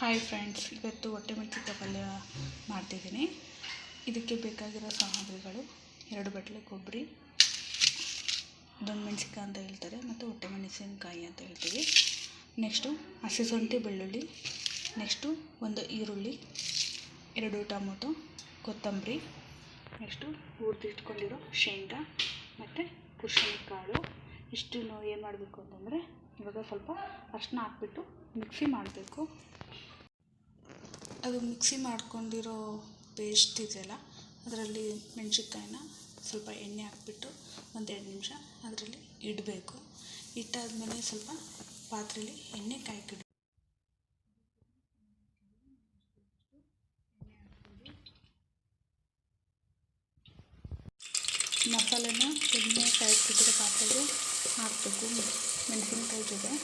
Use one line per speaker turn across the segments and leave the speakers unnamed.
Hi friends, ಇವತ್ತು ಹೊಟ್ಟೆಮೆಣಸಿನಕಾಯಿ ಪಲ್ಯ ಮಾಡ್ತಿದ್ದೀನಿ. ಇದಕ್ಕೆ ಬೇಕಾಗಿರೋ ಸಾಮಗ್ರಿಗಳು 2 ಬಟ್ಲು ಕೊಬ್ಬರಿ, ಅದೊಂದು ಮೆಣಸಿನಕಾಯಿ ಅಂತ ಹೇಳ್ತಾರೆ, ಮತ್ತು ಹೊಟ್ಟೆಮೆಣಸಿನಕಾಯಿ ಅಂತ ಹೇಳ್ತೀವಿ. ನೆಕ್ಸ್ಟು ಹಸಿ ಶುಂಠಿ ಬೆಳ್ಳುಳ್ಳಿ, ನೆಕ್ಸ್ಟು 1 ಈರುಳ್ಳಿ, 2 ಟೊಮೊಟೊ, ಕೊತ್ತಂಬರಿ, ನೆಕ್ಸ್ಟು ಹುರಿದಿಟ್ಕೊಂಡಿರೋ ಶೇಂಗಾ ಮತ್ತು ಕುಶಿನ ಕಾಳು. ಇಷ್ಟನ್ನು ಏನು ಮಾಡಬೇಕು ಅಂತಂದರೆ, ಇವಾಗ ಸ್ವಲ್ಪ ಅರಿಶಿನ ಹಾಕ್ಬಿಟ್ಟು ಮಿಕ್ಸಿ ಮಾಡಬೇಕು. ಅದು ಮಿಕ್ಸಿ ಮಾಡ್ಕೊಂಡಿರೋ ಪೇಸ್ಟ್ ಇದೆಯಲ್ಲ, ಅದರಲ್ಲಿ ಮೆಣಸಿನ್ಕಾಯಿನ ಸ್ವಲ್ಪ ಎಣ್ಣೆ ಹಾಕ್ಬಿಟ್ಟು 1-2 ನಿಮಿಷ ಅದರಲ್ಲಿ ಇಡಬೇಕು. ಇಟ್ಟಾದಮೇಲೆ ಸ್ವಲ್ಪ ಪಾತ್ರೆಯಲ್ಲಿ ಎಣ್ಣೆ ಕಾಯ್ಕಿಡು. ಮಸಾಲೆನ ಎಣ್ಣೆ ಕಾಯ್ಕಿಟ್ಟಿರೋ ಪಾತ್ರೆಗೆ ಹಾಕಬೇಕು ಮೆಣಸಿನ್ಕಾಯಿ ಜೊತೆ.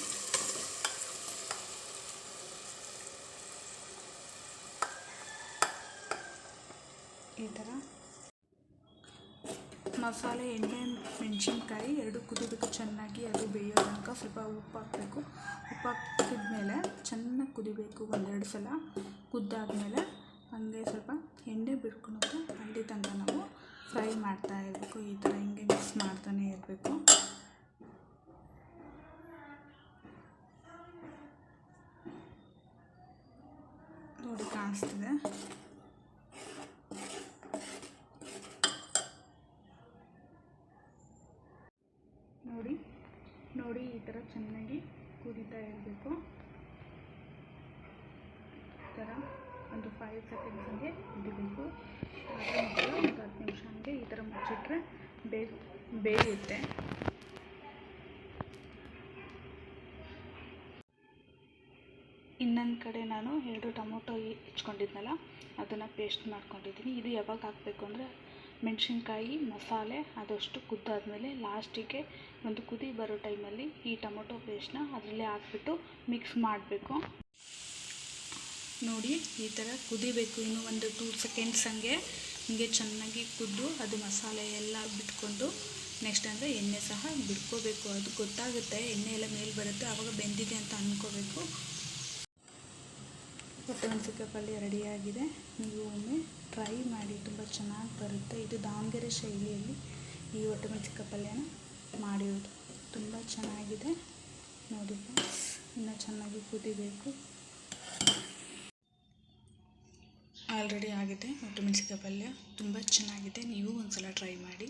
ಈ ಥರ ಮಸಾಲೆ, ಎಣ್ಣೆ, ಮೆಣಸಿನ್ಕಾಯಿ 2 ಕುದಿಬೇಕು ಚೆನ್ನಾಗಿ. ಅದು ಬೇಯೋ ತನಕ ಸ್ವಲ್ಪ ಉಪ್ಪು ಹಾಕಬೇಕು. ಉಪ್ಪು ಹಾಕಿದ್ಮೇಲೆ ಚೆನ್ನಾಗಿ ಕುದಿಬೇಕು. 1-2 ಸಲ ಕುದ್ದಾದಮೇಲೆ ಹಂಗೆ ಸ್ವಲ್ಪ ಎಣ್ಣೆ ಬಿಟ್ಕೊಳಕ್ಕೆ ಅಲ್ಲಿ ತನಕ ನಾವು ಫ್ರೈ ಮಾಡ್ತಾ ಇರಬೇಕು. ಈ ಥರ ಹಿಂಗೆ ಮಿಕ್ಸ್ ಮಾಡ್ತಾನೆ ಇರಬೇಕು. ನೋಡಿ, ಕಾಣಿಸ್ತಿದೆ. ನೋಡಿ ಈ ಥರ ಚೆನ್ನಾಗಿ ಕುದೀತಾ ಇರಬೇಕು. ಈ ಥರ ಒಂದು 5 ಸೆಕೆಂಡ್ಸ್ ಹಂಗೆ ಕುದಿಬೇಕು. ಒಂದು 10 ನಿಮಿಷ ಹಂಗೆ ಈ ಥರ ಮುಚ್ಚಿಟ್ರೆ ಬೇಯುತ್ತೆ. ಇನ್ನೊಂದು ಕಡೆ ನಾನು 2 ಟೊಮೊಟೊ ಹೆಚ್ಕೊಂಡಿದ್ನಲ್ಲ, ಅದನ್ನು ಪೇಸ್ಟ್ ಮಾಡ್ಕೊಂಡಿದ್ದೀನಿ. ಇದು ಯಾವಾಗ ಹಾಕಬೇಕು ಅಂದರೆ, ಮೆಣಸಿನ್ಕಾಯಿ ಮಸಾಲೆ ಅದಷ್ಟು ಕುದ್ದಾದಮೇಲೆ ಲಾಸ್ಟಿಗೆ ಒಂದು ಕುದಿ ಬರೋ ಟೈಮಲ್ಲಿ ಈ ಟೊಮೊಟೊ ಪೇಸ್ಟ್ನ ಅದರಲ್ಲೇ ಹಾಕ್ಬಿಟ್ಟು ಮಿಕ್ಸ್ ಮಾಡಬೇಕು. ನೋಡಿ, ಈ ಥರ ಕುದಿಬೇಕು. ಇನ್ನೂ ಒಂದು 2 ಸೆಕೆಂಡ್ಸ್ ಹಂಗೆ ಚೆನ್ನಾಗಿ ಕುದ್ದು ಅದು ಮಸಾಲೆ ಎಲ್ಲ ಬಿಟ್ಕೊಂಡು, ನೆಕ್ಸ್ಟ್ ಅಂದರೆ ಎಣ್ಣೆ ಸಹ ಬಿಟ್ಕೋಬೇಕು. ಅದು ಗೊತ್ತಾಗುತ್ತೆ, ಎಣ್ಣೆ ಎಲ್ಲ ಮೇಲೆ ಬರುತ್ತೆ, ಆವಾಗ ಬೆಂದಿದೆ ಅಂತ ಅಂದ್ಕೋಬೇಕು. ಹೊಟ್ಟೆಮೆಣಸಿನಕಾಯಿ ಪಲ್ಯ ರೆಡಿಯಾಗಿದೆ. ನೀವು ಒಮ್ಮೆ ಟ್ರೈ ಮಾಡಿ, ತುಂಬ ಚೆನ್ನಾಗಿ ಬರುತ್ತೆ. ಇದು ದಾವಣಗೆರೆ ಶೈಲಿಯಲ್ಲಿ ಈ ಹೊಟ್ಟೆಮೆಣಸಿನಕಾಯಿ ಪಲ್ಯನ ಮಾಡಿರೋದು. ತುಂಬ ಚೆನ್ನಾಗಿದೆ. ನೋಡಿ ಫ್ರೆಂಡ್ಸ್, ಇನ್ನೂ ಚೆನ್ನಾಗಿ ಕುದಿಬೇಕು. ಆಲ್ರೆಡಿ ಆಗಿದೆ ಹೊಟ್ಟೆಮೆಣಸಿನಕಾಯಿ ಪಲ್ಯ. ತುಂಬ ಚೆನ್ನಾಗಿದೆ. ನೀವು ಒಂದು ಸಲ ಟ್ರೈ ಮಾಡಿ.